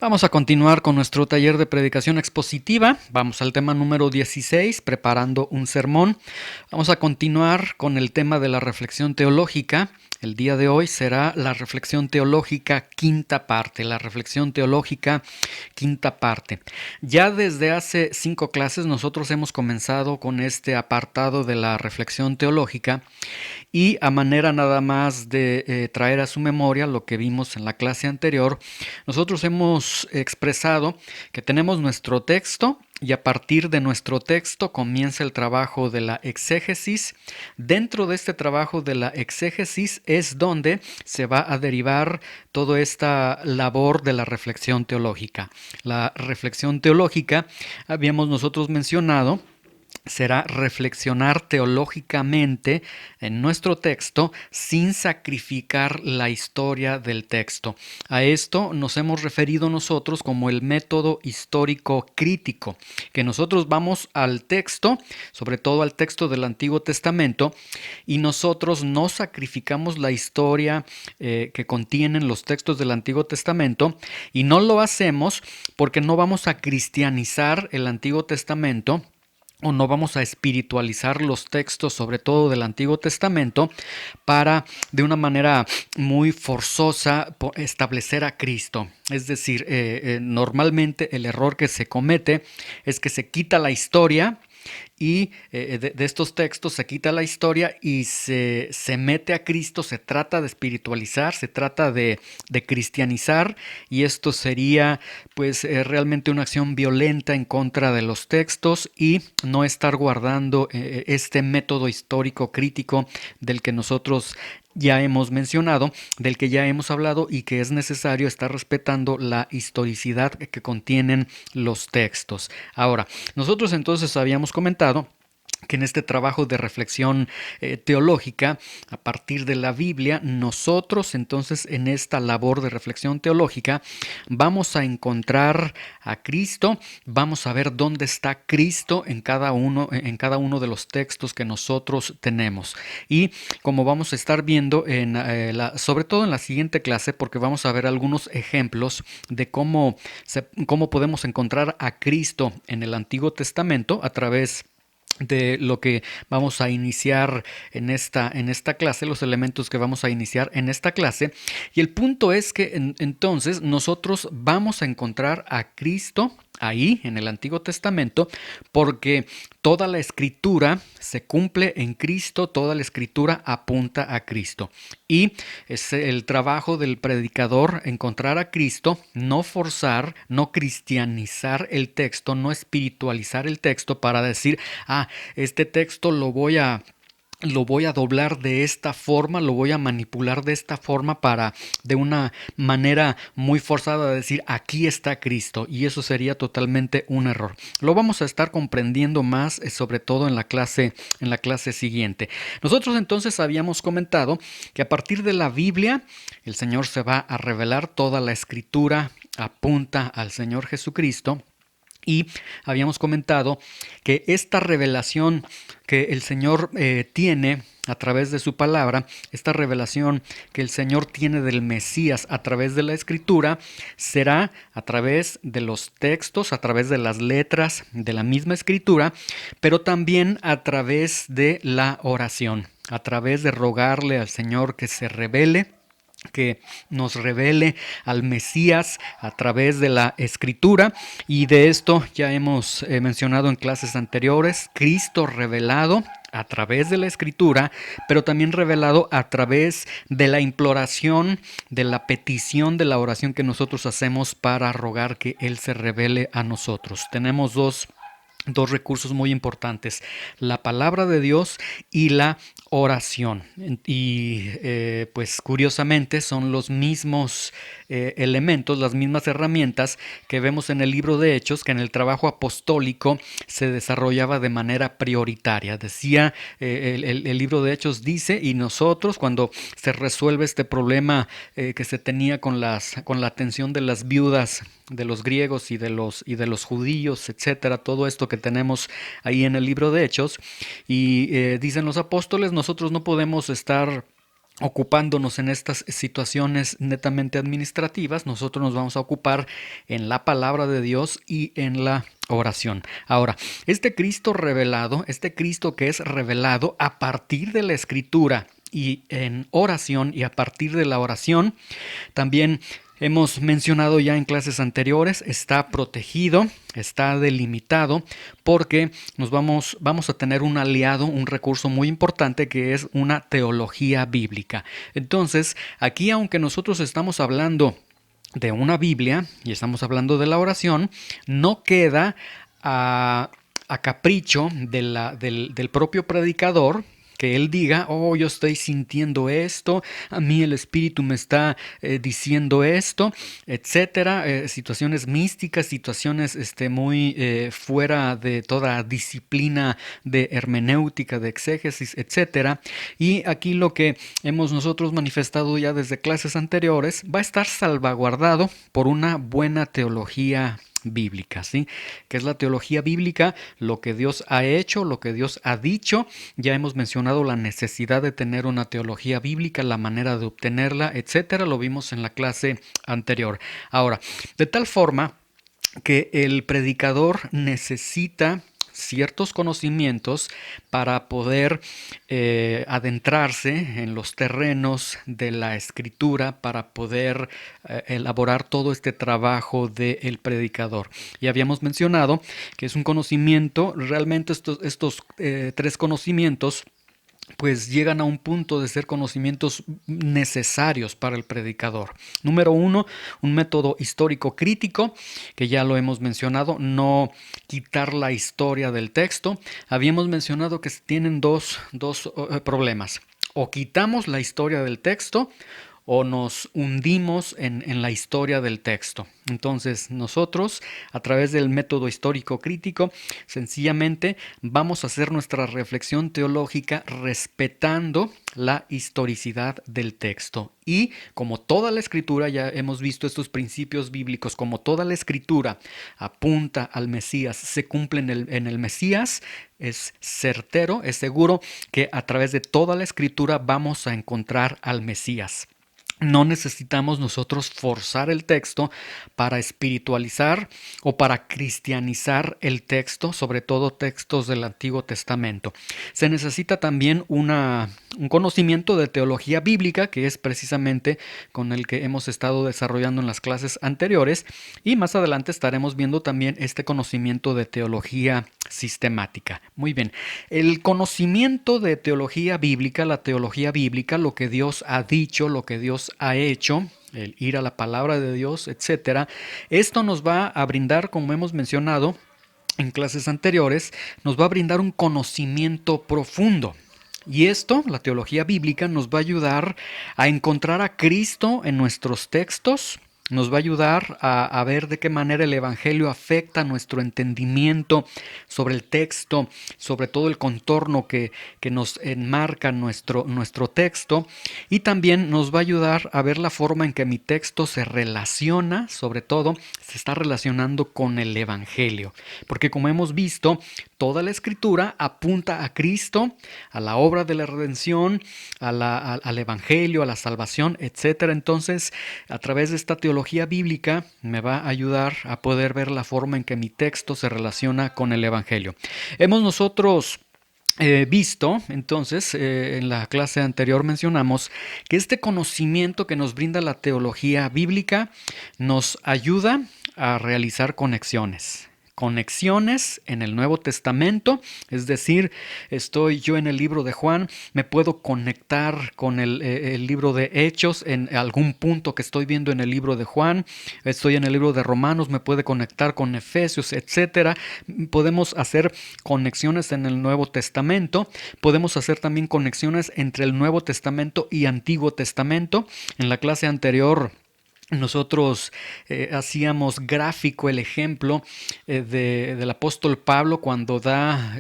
Vamos a continuar con nuestro taller de predicación expositiva. Vamos al tema número 16, preparando un sermón. Vamos a continuar con el tema de la reflexión teológica. El día de hoy será la reflexión teológica quinta parte. La reflexión teológica quinta parte. Ya desde hace 5 clases nosotros hemos comenzado con este apartado de la reflexión teológica y a manera nada más de traer a su memoria lo que vimos en la clase anterior, nosotros hemos expresado que tenemos nuestro texto y a partir de nuestro texto comienza el trabajo de la exégesis. Dentro de este trabajo de la exégesis es donde se va a derivar toda esta labor de la reflexión teológica. La reflexión teológica, habíamos nosotros mencionado, será reflexionar teológicamente en nuestro texto sin sacrificar la historia del texto. A esto nos hemos referido nosotros como el método histórico crítico, que nosotros vamos al texto, sobre todo al texto del Antiguo Testamento, y nosotros no sacrificamos la historia que contienen los textos del Antiguo Testamento, y no lo hacemos porque no vamos a cristianizar el Antiguo Testamento, o no vamos a espiritualizar los textos, sobre todo del Antiguo Testamento, para de una manera muy forzosa establecer a Cristo. Es decir, normalmente el error que se comete es que se quita la historia y de estos textos se quita la historia y se mete a Cristo, se trata de espiritualizar, se trata de cristianizar, y esto sería pues realmente una acción violenta en contra de los textos y no estar guardando este método histórico crítico del que nosotros ya hemos mencionado, del que ya hemos hablado, y que es necesario estar respetando la historicidad que contienen los textos. Ahora, nosotros entonces habíamos comentado que en este trabajo de reflexión teológica a partir de la Biblia, nosotros entonces en esta labor de reflexión teológica vamos a encontrar a Cristo, vamos a ver dónde está Cristo en cada uno de los textos que nosotros tenemos. Y como vamos a estar viendo sobre todo en la siguiente clase, porque vamos a ver algunos ejemplos de cómo podemos encontrar a Cristo en el Antiguo Testamento a través de lo que vamos a iniciar en esta clase, los elementos que vamos a iniciar en esta clase. Y el punto es que entonces nosotros vamos a encontrar a Cristo ahí en el Antiguo Testamento, porque toda la escritura se cumple en Cristo, toda la escritura apunta a Cristo. Y es el trabajo del predicador encontrar a Cristo, no forzar, no cristianizar el texto, no espiritualizar el texto para decir, este texto lo voy a doblar de esta forma, lo voy a manipular de esta forma para de una manera muy forzada decir aquí está Cristo, y eso sería totalmente un error. Lo vamos a estar comprendiendo más, sobre todo en la clase siguiente. Nosotros entonces habíamos comentado que a partir de la Biblia el Señor se va a revelar, toda la escritura apunta al Señor Jesucristo. Y habíamos comentado que esta revelación que el Señor tiene a través de su palabra, esta revelación que el Señor tiene del Mesías a través de la Escritura, será a través de los textos, a través de las letras de la misma Escritura, pero también a través de la oración, a través de rogarle al Señor que se revele, que nos revele al Mesías a través de la Escritura. Y de esto ya hemos mencionado en clases anteriores: Cristo revelado a través de la Escritura, pero también revelado a través de la imploración, de la petición, de la oración que nosotros hacemos para rogar que Él se revele a nosotros. Tenemos dos recursos muy importantes: la palabra de Dios y la oración. Y pues curiosamente son los mismos elementos, las mismas herramientas que vemos en el libro de Hechos, que en el trabajo apostólico se desarrollaba de manera prioritaria. Decía el libro de Hechos dice, y nosotros cuando se resuelve este problema que se tenía con la atención de las viudas de los griegos y de los judíos, etcétera, todo esto que tenemos ahí en el libro de Hechos, y dicen los apóstoles: nosotros no podemos estar ocupándonos en estas situaciones netamente administrativas, nosotros nos vamos a ocupar en la palabra de Dios y en la oración. Ahora, este Cristo revelado, este Cristo que es revelado a partir de la Escritura y en oración y a partir de la oración, también hemos mencionado ya en clases anteriores, está protegido, está delimitado, porque vamos a tener un aliado, un recurso muy importante que es una teología bíblica. Entonces, aquí aunque nosotros estamos hablando de una Biblia y estamos hablando de la oración, no queda a capricho del propio predicador que él diga, oh, yo estoy sintiendo esto, a mí el Espíritu me está diciendo esto, etcétera, situaciones místicas, situaciones muy fuera de toda disciplina de hermenéutica, de exégesis, etcétera. Y aquí lo que hemos nosotros manifestado ya desde clases anteriores va a estar salvaguardado por una buena teología bíblica, ¿sí? ¿Qué es la teología bíblica? Lo que Dios ha hecho, lo que Dios ha dicho. Ya hemos mencionado la necesidad de tener una teología bíblica, la manera de obtenerla, etcétera. Lo vimos en la clase anterior. Ahora, de tal forma que el predicador necesita ciertos conocimientos para poder adentrarse en los terrenos de la escritura, para poder elaborar todo este trabajo del predicador. Y habíamos mencionado que es un conocimiento, realmente estos tres conocimientos pues llegan a un punto de ser conocimientos necesarios para el predicador. Número uno, un método histórico crítico, que ya lo hemos mencionado, no quitar la historia del texto. Habíamos mencionado que tienen dos problemas. O quitamos la historia del texto o nos hundimos en la historia del texto. Entonces nosotros, a través del método histórico crítico, sencillamente vamos a hacer nuestra reflexión teológica respetando la historicidad del texto. Y como toda la escritura, ya hemos visto estos principios bíblicos, como toda la escritura apunta al Mesías, se cumple en el Mesías, es certero, es seguro que a través de toda la escritura vamos a encontrar al Mesías. No necesitamos nosotros forzar el texto para espiritualizar o para cristianizar el texto, sobre todo textos del Antiguo Testamento. Se necesita también un conocimiento de teología bíblica, que es precisamente con el que hemos estado desarrollando en las clases anteriores, y más adelante estaremos viendo también este conocimiento de teología sistemática. Muy bien, el conocimiento de teología bíblica, la teología bíblica, lo que Dios ha dicho, lo que Dios ha hecho, el ir a la palabra de Dios, etcétera. Esto nos va a brindar, como hemos mencionado en clases anteriores, nos va a brindar un conocimiento profundo. Y esto, la teología bíblica, nos va a ayudar a encontrar a Cristo en nuestros textos. Nos va a ayudar a ver de qué manera el Evangelio afecta nuestro entendimiento sobre el texto, sobre todo el contorno que nos enmarca nuestro texto. Y también nos va a ayudar a ver la forma en que mi texto se relaciona, sobre todo se está relacionando con el Evangelio. Porque como hemos visto, toda la Escritura apunta a Cristo, a la obra de la redención, al Evangelio, a la salvación, etc. Entonces, a través de esta teología bíblica me va a ayudar a poder ver la forma en que mi texto se relaciona con el Evangelio. Hemos nosotros visto, entonces, en la clase anterior mencionamos que este conocimiento que nos brinda la teología bíblica nos ayuda a realizar conexiones en el Nuevo Testamento, es decir, estoy yo en el libro de Juan, me puedo conectar con el libro de Hechos en algún punto que estoy viendo en el libro de Juan, estoy en el libro de Romanos, me puede conectar con Efesios, etcétera. Podemos hacer conexiones en el Nuevo Testamento, podemos hacer también conexiones entre el Nuevo Testamento y Antiguo Testamento. En la clase anterior nosotros hacíamos gráfico el ejemplo del apóstol Pablo cuando da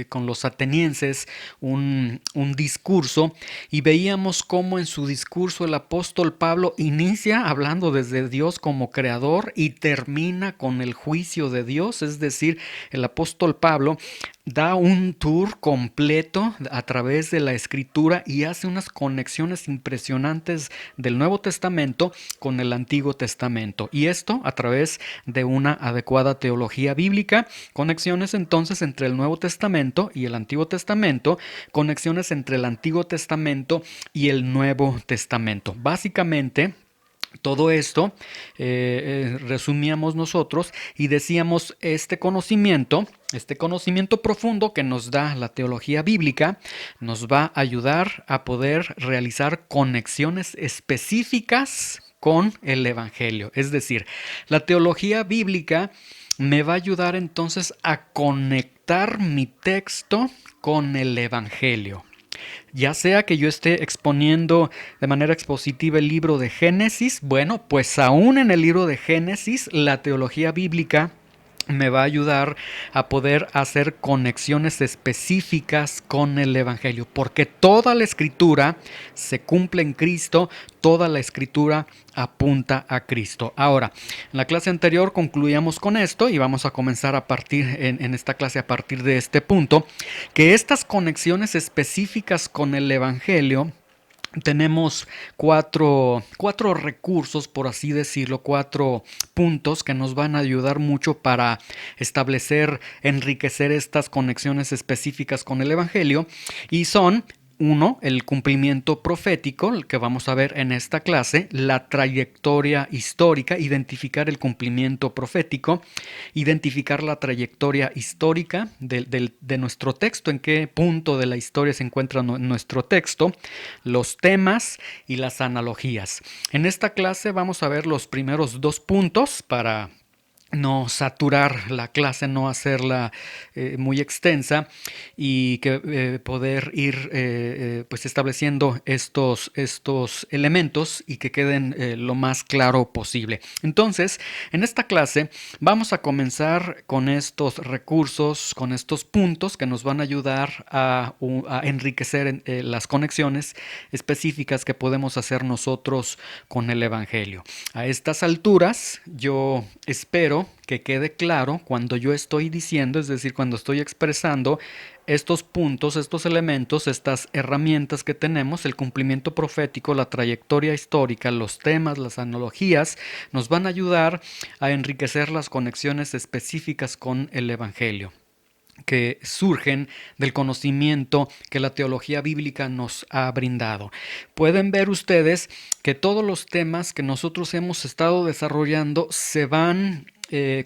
con los atenienses un discurso, y veíamos cómo en su discurso el apóstol Pablo inicia hablando desde Dios como creador y termina con el juicio de Dios. Es decir, el apóstol Pablo da un tour completo a través de la escritura y hace unas conexiones impresionantes del Nuevo Testamento con el Antiguo Testamento. Y esto a través de una adecuada teología bíblica, conexiones entonces entre el Nuevo Testamento y el Antiguo Testamento, conexiones entre el Antiguo Testamento y el Nuevo Testamento. Básicamente, todo esto resumíamos nosotros y decíamos este conocimiento profundo que nos da la teología bíblica nos va a ayudar a poder realizar conexiones específicas con el Evangelio. Es decir, la teología bíblica me va a ayudar entonces a conectar mi texto con el Evangelio. Ya sea que yo esté exponiendo de manera expositiva el libro de Génesis, bueno, pues aún en el libro de Génesis, la teología bíblica me va a ayudar a poder hacer conexiones específicas con el Evangelio, porque toda la escritura se cumple en Cristo, toda la escritura apunta a Cristo. Ahora, en la clase anterior concluíamos con esto y vamos a comenzar a partir en esta clase a partir de este punto, que estas conexiones específicas con el Evangelio tenemos cuatro recursos, por así decirlo, 4 puntos que nos van a ayudar mucho para establecer, enriquecer estas conexiones específicas con el Evangelio y son: uno, el cumplimiento profético, el que vamos a ver en esta clase, la trayectoria histórica, identificar el cumplimiento profético, identificar la trayectoria histórica de nuestro texto, en qué punto de la historia se encuentra nuestro texto, los temas y las analogías. En esta clase vamos a ver los primeros 2 puntos para no saturar la clase, no hacerla muy extensa y que poder ir pues estableciendo estos elementos y que queden lo más claro posible. Entonces, en esta clase vamos a comenzar con estos recursos, con estos puntos que nos van a ayudar a enriquecer las conexiones específicas que podemos hacer nosotros con el Evangelio. A estas alturas, yo espero que quede claro cuando yo estoy diciendo, es decir, cuando estoy expresando estos puntos, estos elementos, estas herramientas que tenemos, el cumplimiento profético, la trayectoria histórica, los temas, las analogías, nos van a ayudar a enriquecer las conexiones específicas con el Evangelio, que surgen del conocimiento que la teología bíblica nos ha brindado. Pueden ver ustedes que todos los temas que nosotros hemos estado desarrollando se van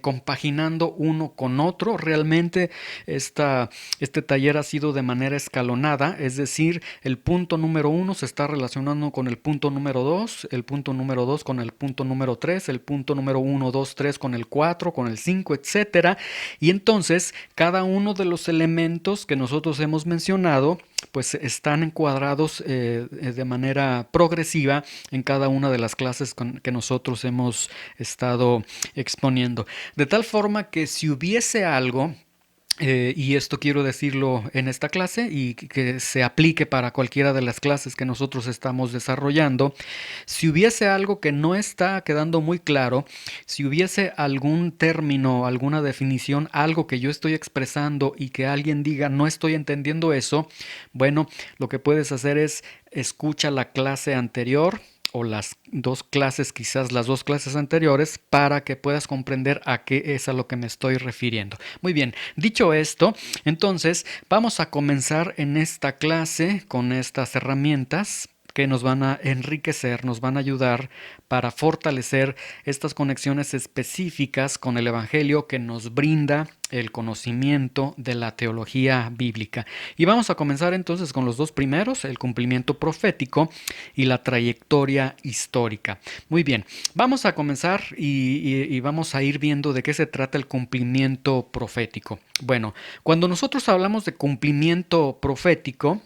compaginando uno con otro. Realmente este taller ha sido de manera escalonada, es decir, el punto número 1 se está relacionando con el punto número 2, el punto número 2 con el punto número 3, el punto número 1, 2, 3 con el 4, con el 5, etcétera. Y entonces cada uno de los elementos que nosotros hemos mencionado pues están encuadrados de manera progresiva en cada una de las clases que nosotros hemos estado exponiendo. De tal forma que si hubiese algo, y esto quiero decirlo en esta clase y que se aplique para cualquiera de las clases que nosotros estamos desarrollando, si hubiese algo que no está quedando muy claro, si hubiese algún término, alguna definición, algo que yo estoy expresando y que alguien diga no estoy entendiendo eso, bueno, lo que puedes hacer es escucha la clase anterior o las 2 clases, quizás las 2 clases anteriores, para que puedas comprender a qué es a lo que me estoy refiriendo. Muy bien, dicho esto, entonces vamos a comenzar en esta clase con estas herramientas que nos van a enriquecer, nos van a ayudar para fortalecer estas conexiones específicas con el Evangelio que nos brinda el conocimiento de la teología bíblica. Y vamos a comenzar entonces con los 2 primeros, el cumplimiento profético y la trayectoria histórica. Muy bien, vamos a comenzar y vamos a ir viendo de qué se trata el cumplimiento profético. Bueno, cuando nosotros hablamos de cumplimiento profético,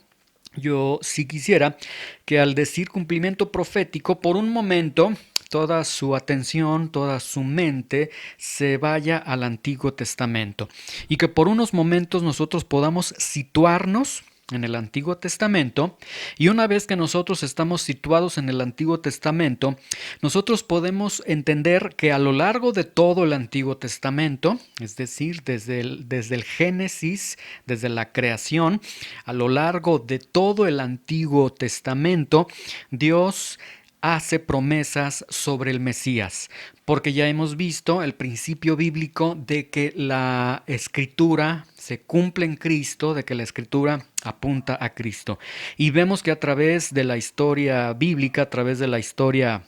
yo sí quisiera que al decir cumplimiento profético, por un momento, toda su atención, toda su mente se vaya al Antiguo Testamento y que por unos momentos nosotros podamos situarnos en el Antiguo Testamento, y una vez que nosotros estamos situados en el Antiguo Testamento, nosotros podemos entender que a lo largo de todo el Antiguo Testamento, es decir, desde el Génesis, desde la creación, a lo largo de todo el Antiguo Testamento, Dios hace promesas sobre el Mesías, porque ya hemos visto el principio bíblico de que la escritura se cumple en Cristo, de que la escritura apunta a Cristo. Y vemos que a través de la historia bíblica, a través de la historia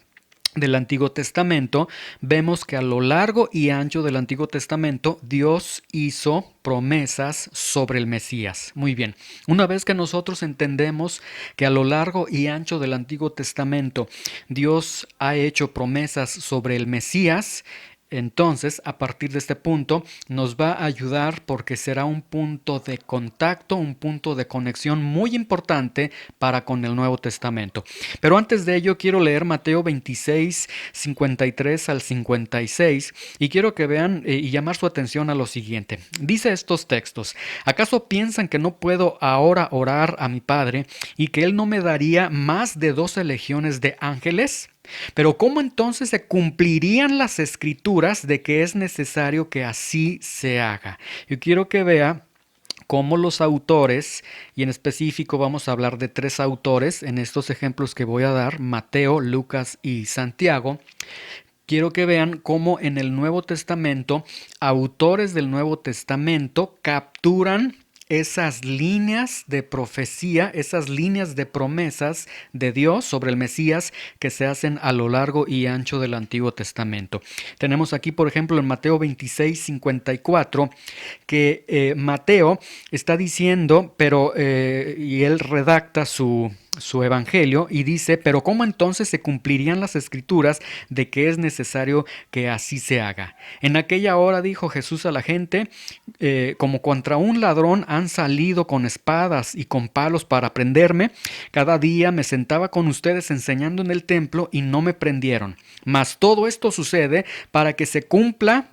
del Antiguo Testamento, vemos que a lo largo y ancho del Antiguo Testamento Dios hizo promesas sobre el Mesías. Muy bien, una vez que nosotros entendemos que a lo largo y ancho del Antiguo Testamento Dios ha hecho promesas sobre el Mesías, entonces, a partir de este punto, nos va a ayudar porque será un punto de contacto, un punto de conexión muy importante para con el Nuevo Testamento. Pero antes de ello, quiero leer Mateo 26, 53 al 56 y quiero que vean y llamar su atención a lo siguiente. Dice estos textos: ¿acaso piensan que no puedo ahora orar a mi Padre y que Él no me daría más de 12 legiones de ángeles? Pero ¿cómo entonces se cumplirían las escrituras de que es necesario que así se haga? Yo quiero que vea cómo los autores, y en específico vamos a hablar de 3 autores en estos ejemplos que voy a dar: Mateo, Lucas y Santiago. Quiero que vean cómo en el Nuevo Testamento, autores del Nuevo Testamento capturan esas líneas de profecía, esas líneas de promesas de Dios sobre el Mesías que se hacen a lo largo y ancho del Antiguo Testamento. Tenemos aquí, por ejemplo, en Mateo 26, 54, que Mateo está diciendo, y él redacta su evangelio y dice: pero ¿cómo entonces se cumplirían las escrituras de que es necesario que así se haga? En aquella hora dijo Jesús a la gente: como contra un ladrón han salido con espadas y con palos para prenderme. Cada día me sentaba con ustedes enseñando en el templo y no me prendieron. Mas todo esto sucede para que se cumpla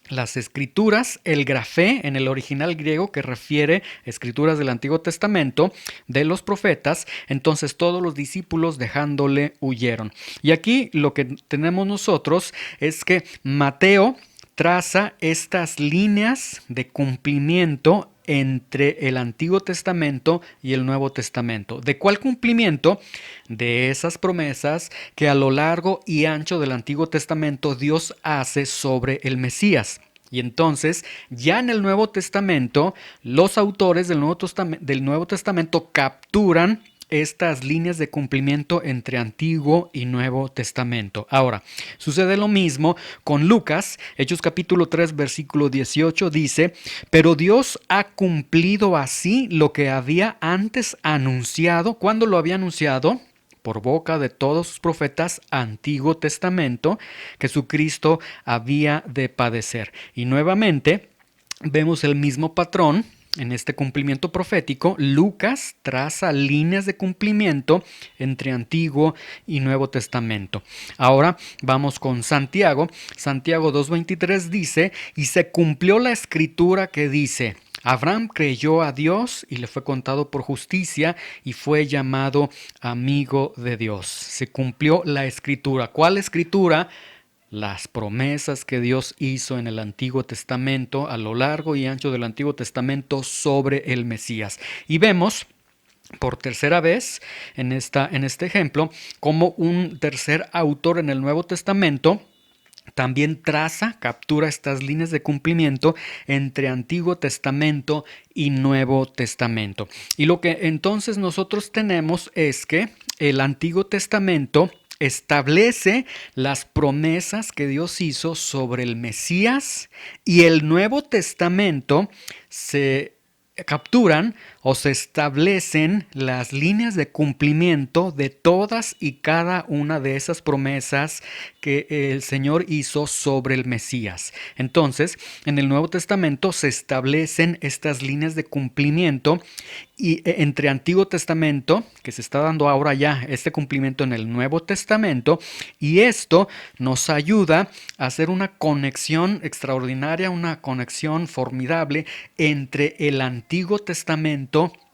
las escrituras, el grafé en el original griego, que refiere escrituras del Antiguo Testamento, de los profetas. Entonces todos los discípulos dejándole huyeron. Y aquí lo que tenemos nosotros es que Mateo traza estas líneas de cumplimiento entre el Antiguo Testamento y el Nuevo Testamento. ¿De cuál cumplimiento? De esas promesas que a lo largo y ancho del Antiguo Testamento Dios hace sobre el Mesías. Y entonces, ya en el Nuevo Testamento, los autores del Nuevo Testamento capturan estas líneas de cumplimiento entre Antiguo y Nuevo Testamento. Ahora, sucede lo mismo con Lucas. Hechos capítulo 3, versículo 18 dice: pero Dios ha cumplido así lo que había antes anunciado. ¿Cuándo lo había anunciado? Por boca de todos sus profetas, Antiguo Testamento, que su Cristo había de padecer. Y nuevamente vemos el mismo patrón. En este cumplimiento profético, Lucas traza líneas de cumplimiento entre Antiguo y Nuevo Testamento. Ahora vamos con Santiago. Santiago 2:23 dice: y se cumplió la escritura que dice: Abraham creyó a Dios y le fue contado por justicia y fue llamado amigo de Dios. Se cumplió la escritura. ¿Cuál escritura? Las promesas que Dios hizo en el Antiguo Testamento, a lo largo y ancho del Antiguo Testamento, sobre el Mesías. Y vemos por tercera vez en este ejemplo como un tercer autor en el Nuevo Testamento también captura estas líneas de cumplimiento entre Antiguo Testamento y Nuevo Testamento. Y lo que entonces nosotros tenemos es que el Antiguo Testamento establece las promesas que Dios hizo sobre el Mesías, y el Nuevo Testamento se capturan o se establecen las líneas de cumplimiento de todas y cada una de esas promesas que el Señor hizo sobre el Mesías. Entonces, en el Nuevo Testamento se establecen estas líneas de cumplimiento y entre Antiguo Testamento, que se está dando ahora ya este cumplimiento en el Nuevo Testamento, y esto nos ayuda a hacer una conexión extraordinaria, una conexión formidable entre el Antiguo Testamento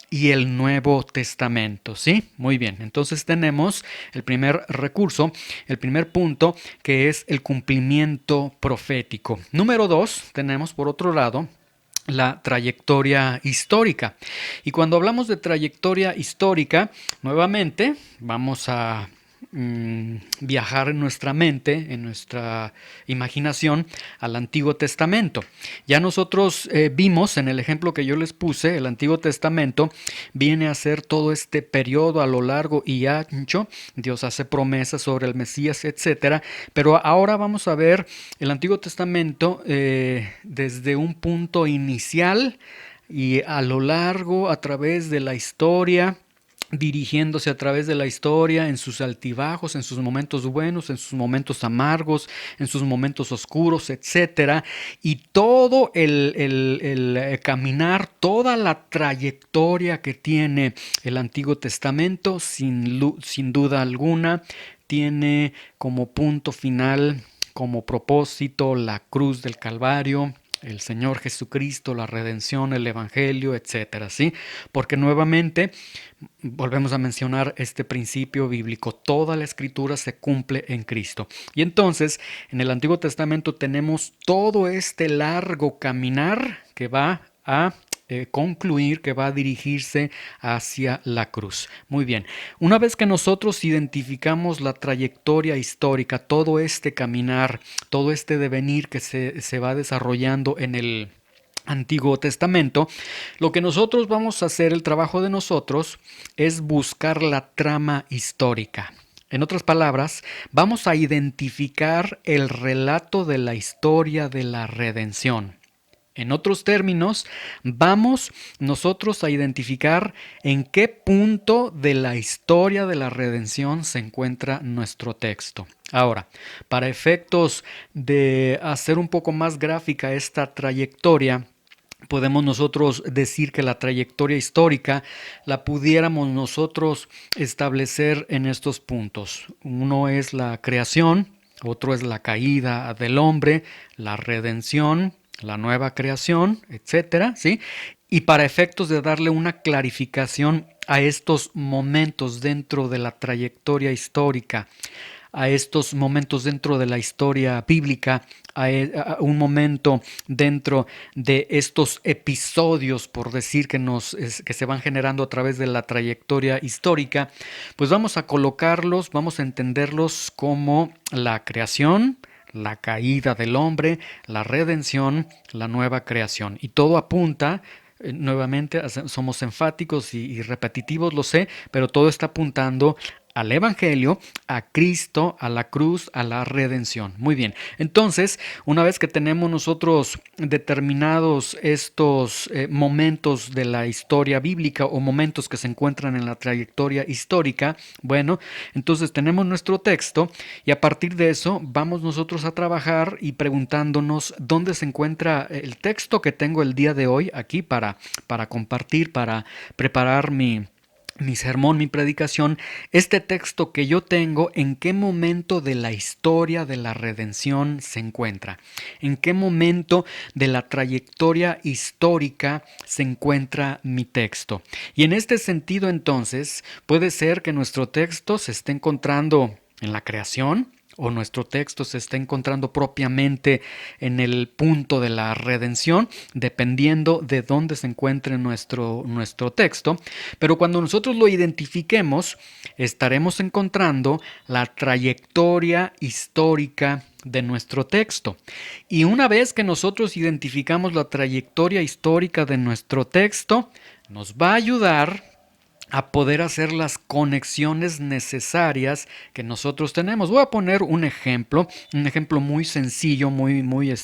y el Nuevo Testamento, ¿sí? Muy bien, entonces tenemos el primer recurso, el primer punto, que es el cumplimiento profético. Número 2, tenemos por otro lado la trayectoria histórica. Y cuando hablamos de trayectoria histórica, nuevamente vamos a viajar en nuestra mente, en nuestra imaginación, al Antiguo Testamento. Ya nosotros vimos en el ejemplo que yo les puse, el Antiguo Testamento viene a ser todo este periodo a lo largo y ancho. Dios hace promesas sobre el Mesías, etcétera. Pero ahora vamos a ver el Antiguo Testamento desde un punto inicial y a lo largo, a través de la historia, dirigiéndose a través de la historia en sus altibajos, en sus momentos buenos, en sus momentos amargos, en sus momentos oscuros, etcétera. Y todo el caminar, toda la trayectoria que tiene el Antiguo Testamento, sin duda alguna, tiene como punto final, como propósito, la cruz del Calvario, el Señor Jesucristo, la redención, el Evangelio, etcétera, ¿sí? Porque nuevamente volvemos a mencionar este principio bíblico: toda la escritura se cumple en Cristo. Y entonces, en el Antiguo Testamento tenemos todo este largo caminar que va a concluir, que va a dirigirse hacia la cruz. Muy bien, una vez que nosotros identificamos la trayectoria histórica, todo este caminar, todo este devenir que se va desarrollando en el Antiguo Testamento, lo que nosotros vamos a hacer, el trabajo de nosotros, es buscar la trama histórica. En otras palabras, vamos a identificar el relato de la historia de la redención. En otros términos, vamos nosotros a identificar en qué punto de la historia de la redención se encuentra nuestro texto. Ahora, para efectos de hacer un poco más gráfica esta trayectoria, podemos nosotros decir que la trayectoria histórica la pudiéramos nosotros establecer en estos puntos. Uno es la creación, otro es la caída del hombre, la redención, la nueva creación, etcétera, ¿sí? Y para efectos de darle una clarificación a estos momentos dentro de la trayectoria histórica, a estos momentos dentro de la historia bíblica, a un momento dentro de estos episodios, por decir, que se van generando a través de la trayectoria histórica, pues vamos a colocarlos, vamos a entenderlos como la creación, la caída del hombre, la redención, la nueva creación. Y todo apunta, nuevamente, somos enfáticos y repetitivos, lo sé, pero todo está apuntando al Evangelio, a Cristo, a la cruz, a la redención. Muy bien, entonces, una vez que tenemos nosotros determinados estos momentos de la historia bíblica o momentos que se encuentran en la trayectoria histórica, bueno, entonces tenemos nuestro texto y a partir de eso vamos nosotros a trabajar y preguntándonos dónde se encuentra el texto que tengo el día de hoy aquí para compartir, para preparar mi sermón, mi predicación. Este texto que yo tengo, ¿en qué momento de la historia de la redención se encuentra? ¿En qué momento de la trayectoria histórica se encuentra mi texto? Y en este sentido, entonces, puede ser que nuestro texto se esté encontrando en la creación, o nuestro texto se está encontrando propiamente en el punto de la redención, dependiendo de dónde se encuentre nuestro texto. Pero cuando nosotros lo identifiquemos, estaremos encontrando la trayectoria histórica de nuestro texto. Y una vez que nosotros identificamos la trayectoria histórica de nuestro texto, nos va a ayudar a poder hacer las conexiones necesarias que nosotros tenemos. Voy a poner un ejemplo muy sencillo, muy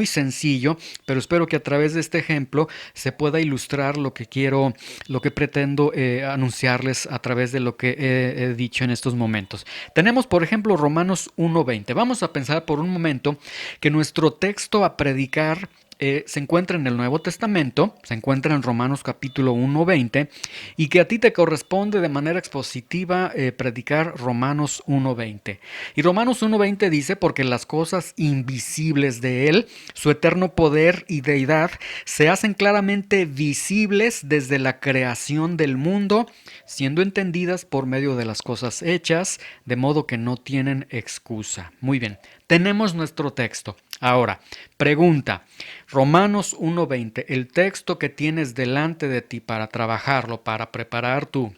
sencillo, pero espero que a través de este ejemplo se pueda ilustrar lo que pretendo anunciarles a través de lo que he dicho en estos momentos. Tenemos, por ejemplo, Romanos 1:20. Vamos a pensar por un momento que nuestro texto a predicar se encuentra en el Nuevo Testamento, se encuentra en Romanos capítulo 1:20, y que a ti te corresponde de manera expositiva predicar Romanos 1:20. Y Romanos 1:20 dice: porque las cosas invisibles de Él, su eterno poder y deidad, se hacen claramente visibles desde la creación del mundo, siendo entendidas por medio de las cosas hechas, de modo que no tienen excusa. Muy bien, tenemos nuestro texto. Ahora, pregunta, Romanos 1:20, el texto que tienes delante de ti para trabajarlo, para preparar tu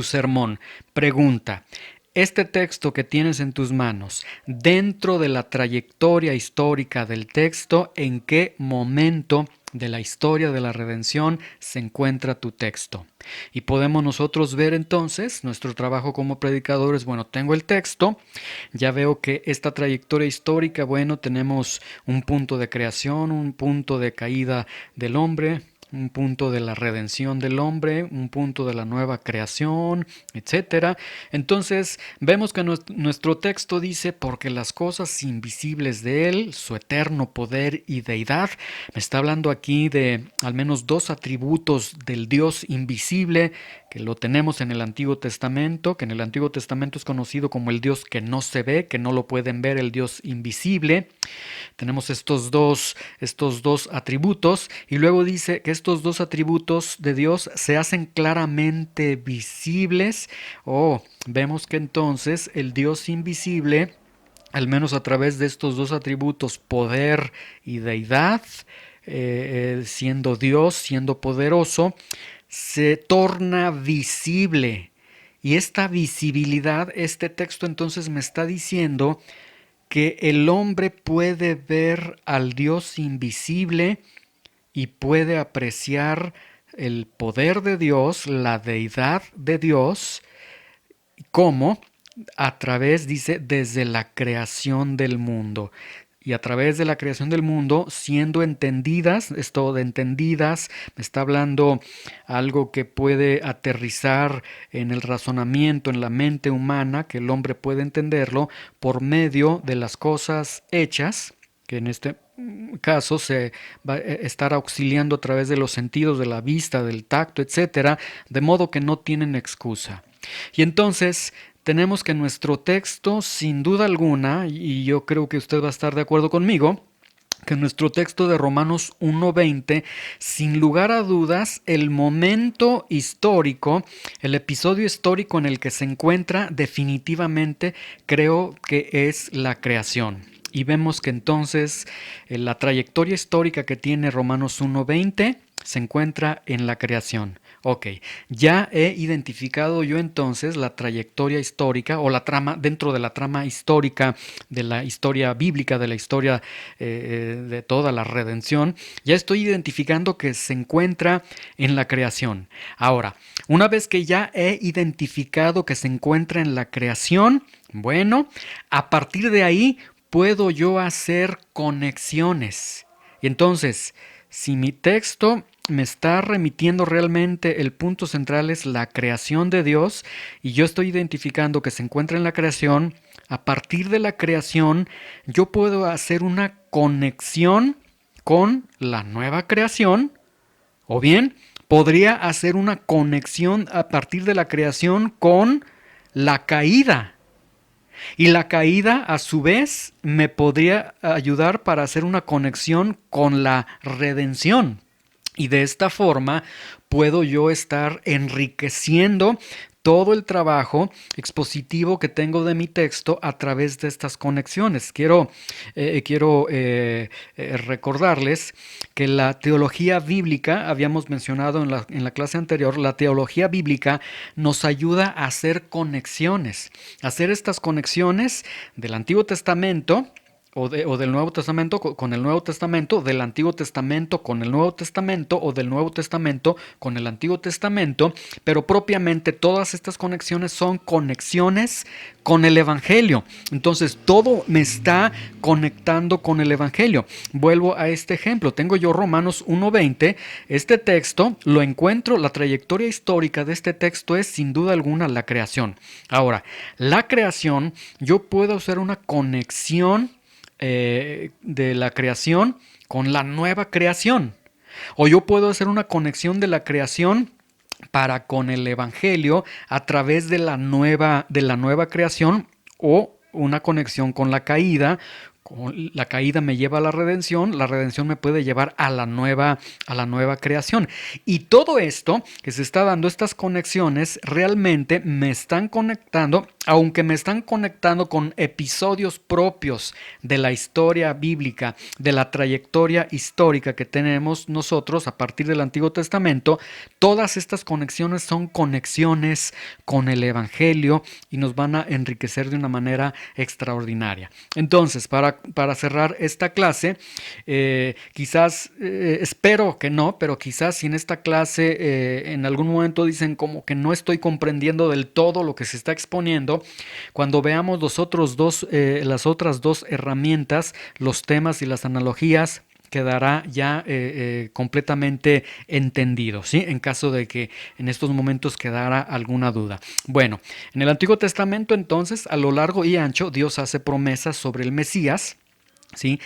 sermón. Pregunta, este texto que tienes en tus manos, dentro de la trayectoria histórica del texto, ¿en qué momento de la historia de la redención se encuentra tu texto? Y podemos nosotros ver entonces nuestro trabajo como predicadores. Bueno, tengo el texto, ya veo que esta trayectoria histórica, bueno, tenemos un punto de creación, un punto de caída del hombre, un punto de la redención del hombre, un punto de la nueva creación, etcétera. Entonces vemos que nuestro texto dice: porque las cosas invisibles de Él, su eterno poder y deidad. Me está hablando aquí de al menos dos atributos del Dios invisible, que lo tenemos en el Antiguo Testamento, que en el Antiguo Testamento es conocido como el Dios que no se ve, que no lo pueden ver, el Dios invisible. Tenemos estos dos atributos, y luego dice que estos dos atributos de Dios se hacen claramente visibles. Vemos que entonces el Dios invisible, al menos a través de estos dos atributos, poder y deidad, siendo Dios, siendo poderoso, se torna visible. Y esta visibilidad, este texto entonces me está diciendo que el hombre puede ver al Dios invisible y puede apreciar el poder de Dios, la deidad de Dios, como a través, dice, desde la creación del mundo. Y a través de la creación del mundo, siendo entendidas, esto de entendidas, me está hablando algo que puede aterrizar en el razonamiento, en la mente humana, que el hombre puede entenderlo por medio de las cosas hechas, que en este caso se va a estar auxiliando a través de los sentidos, de la vista, del tacto, etcétera, de modo que no tienen excusa. Y entonces tenemos que nuestro texto, sin duda alguna, y yo creo que usted va a estar de acuerdo conmigo, que nuestro texto de Romanos 1:20, sin lugar a dudas, el momento histórico, el episodio histórico en el que se encuentra, definitivamente creo que es la creación. Y vemos que entonces la trayectoria histórica que tiene Romanos 1:20 se encuentra en la creación. Ok, ya he identificado yo entonces la trayectoria histórica o la trama, dentro de la trama histórica de la historia bíblica, de la historia de toda la redención, ya estoy identificando que se encuentra en la creación. Ahora, una vez que ya he identificado que se encuentra en la creación, bueno, a partir de ahí puedo yo hacer conexiones. Y entonces, si mi texto me está remitiendo realmente, el punto central es la creación de Dios, y yo estoy identificando que se encuentra en la creación, a partir de la creación yo puedo hacer una conexión con la nueva creación, o bien podría hacer una conexión a partir de la creación con la caída. Y la caída, a su vez, me podría ayudar para hacer una conexión con la redención. Y de esta forma puedo yo estar enriqueciendo todo el trabajo expositivo que tengo de mi texto a través de estas conexiones. Quiero recordarles que la teología bíblica, habíamos mencionado en la clase anterior, la teología bíblica nos ayuda a hacer conexiones, a hacer estas conexiones del Antiguo Testamento o del Nuevo Testamento con el Nuevo Testamento, del Antiguo Testamento con el Nuevo Testamento o del Nuevo Testamento con el Antiguo Testamento, pero propiamente todas estas conexiones son conexiones con el Evangelio. Entonces todo me está conectando con el Evangelio. Vuelvo a este ejemplo. Tengo yo Romanos 1:20. Este texto lo encuentro, la trayectoria histórica de este texto es sin duda alguna la creación. Ahora, la creación, yo puedo hacer una conexión de la creación con la nueva creación. O yo puedo hacer una conexión de la creación para con el Evangelio a través de la nueva creación, o una conexión con la caída. La caída me lleva a la redención me puede llevar a a la nueva creación. Y todo esto que se está dando, estas conexiones, realmente me están conectando, aunque me están conectando con episodios propios de la historia bíblica, de la trayectoria histórica que tenemos nosotros a partir del Antiguo Testamento. Todas estas conexiones son conexiones con el Evangelio y nos van a enriquecer de una manera extraordinaria. Entonces, para cerrar esta clase, quizás, espero que no, pero quizás si en esta clase en algún momento dicen como que no estoy comprendiendo del todo lo que se está exponiendo, cuando veamos las otras dos herramientas, los temas y las analogías, quedará ya completamente entendido, ¿sí? En caso de que en estos momentos quedara alguna duda. Bueno, en el Antiguo Testamento, entonces, a lo largo y ancho, Dios hace promesas sobre el Mesías, ¿sí?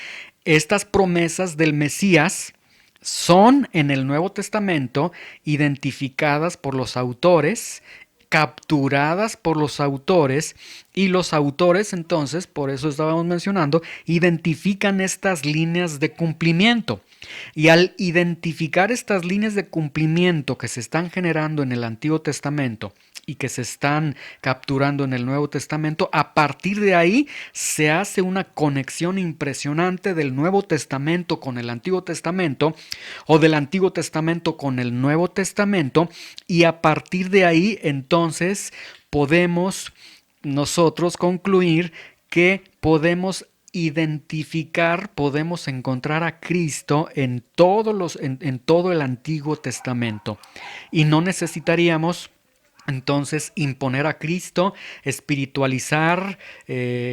Estas promesas del Mesías son en el Nuevo Testamento identificadas por los autores, capturadas por los autores, y los autores, entonces, por eso estábamos mencionando, identifican estas líneas de cumplimiento. Y al identificar estas líneas de cumplimiento que se están generando en el Antiguo Testamento y que se están capturando en el Nuevo Testamento, a partir de ahí se hace una conexión impresionante del Nuevo Testamento con el Antiguo Testamento, o del Antiguo Testamento con el Nuevo Testamento, y a partir de ahí entonces podemos nosotros concluir que podemos identificar, podemos encontrar a Cristo en en todo el Antiguo Testamento, y no necesitaríamos entonces imponer a Cristo, espiritualizar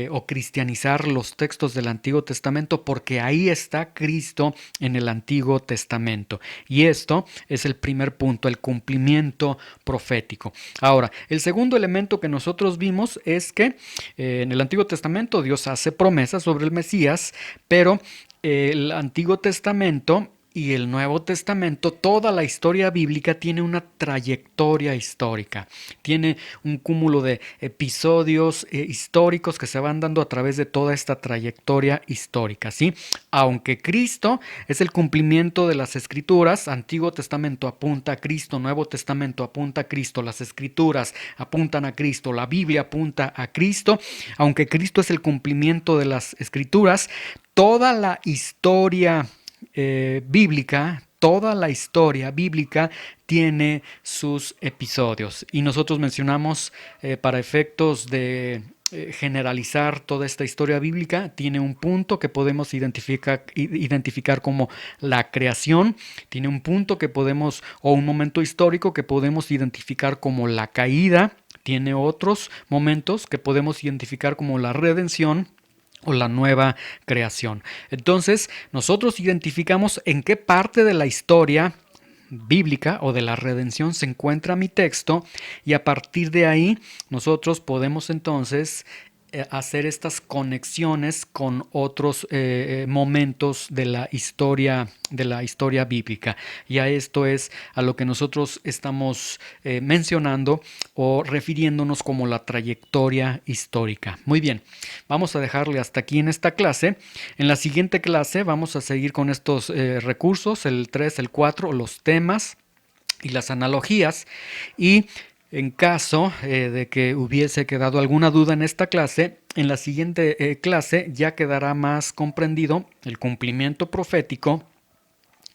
o cristianizar los textos del Antiguo Testamento, porque ahí está Cristo en el Antiguo Testamento. Y esto es el primer punto, el cumplimiento profético. Ahora, el segundo elemento que nosotros vimos es que en el Antiguo Testamento Dios hace promesas sobre el Mesías, pero el Antiguo Testamento y el Nuevo Testamento, toda la historia bíblica tiene una trayectoria histórica, tiene un cúmulo de episodios históricos que se van dando a través de toda esta trayectoria histórica, ¿sí? Aunque Cristo es el cumplimiento de las Escrituras, Antiguo Testamento apunta a Cristo, Nuevo Testamento apunta a Cristo, las Escrituras apuntan a Cristo, la Biblia apunta a Cristo, aunque Cristo es el cumplimiento de las Escrituras, toda la historia bíblica, toda la historia bíblica tiene sus episodios, y nosotros mencionamos para efectos de generalizar toda esta historia bíblica, tiene un punto que podemos identificar como la creación, tiene un punto que podemos, o un momento histórico que podemos identificar como la caída, tiene otros momentos que podemos identificar como la redención o la nueva creación. Entonces, nosotros identificamos en qué parte de la historia bíblica o de la redención se encuentra mi texto, y a partir de ahí nosotros podemos entonces hacer estas conexiones con otros momentos de la historia bíblica. Y a esto es a lo que nosotros estamos mencionando o refiriéndonos como la trayectoria histórica. Muy bien, vamos a dejarle hasta aquí en esta clase. En la siguiente clase vamos a seguir con estos recursos, el 3, el 4, los temas y las analogías, y en caso de que hubiese quedado alguna duda en esta clase, en la siguiente clase ya quedará más comprendido el cumplimiento profético,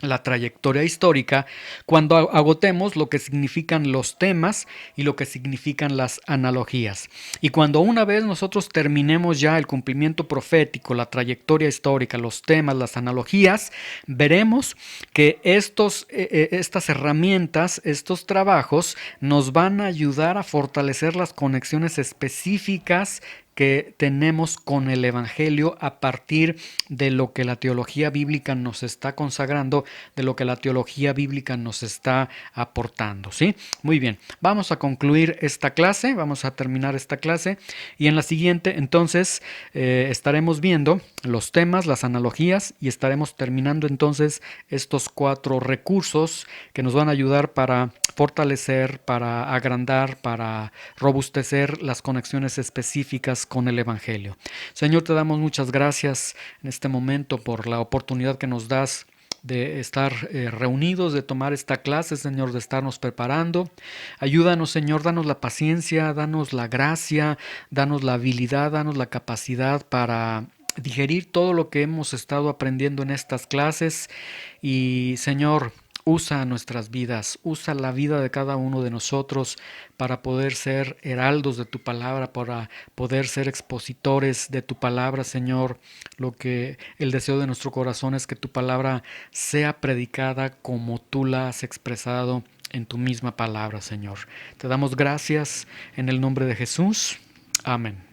la trayectoria histórica, cuando agotemos lo que significan los temas y lo que significan las analogías. Y cuando una vez nosotros terminemos ya el cumplimiento profético, la trayectoria histórica, los temas, las analogías, veremos que estas herramientas, estos trabajos nos van a ayudar a fortalecer las conexiones específicas que tenemos con el Evangelio a partir de lo que la teología bíblica nos está consagrando, de lo que la teología bíblica nos está aportando, ¿sí? Muy bien, vamos a concluir esta clase, vamos a terminar esta clase y en la siguiente entonces estaremos viendo los temas, las analogías y estaremos terminando entonces estos 4 recursos que nos van a ayudar para fortalecer, para agrandar, para robustecer las conexiones específicas con el Evangelio. Señor, te damos muchas gracias en este momento por la oportunidad que nos das de estar reunidos, de tomar esta clase, Señor, de estarnos preparando. Ayúdanos, Señor, danos la paciencia, danos la gracia, danos la habilidad, danos la capacidad para digerir todo lo que hemos estado aprendiendo en estas clases y, Señor, usa nuestras vidas, usa la vida de cada uno de nosotros para poder ser heraldos de tu palabra, para poder ser expositores de tu palabra, Señor. Lo que el deseo de nuestro corazón es que tu palabra sea predicada como tú la has expresado en tu misma palabra, Señor. Te damos gracias en el nombre de Jesús. Amén.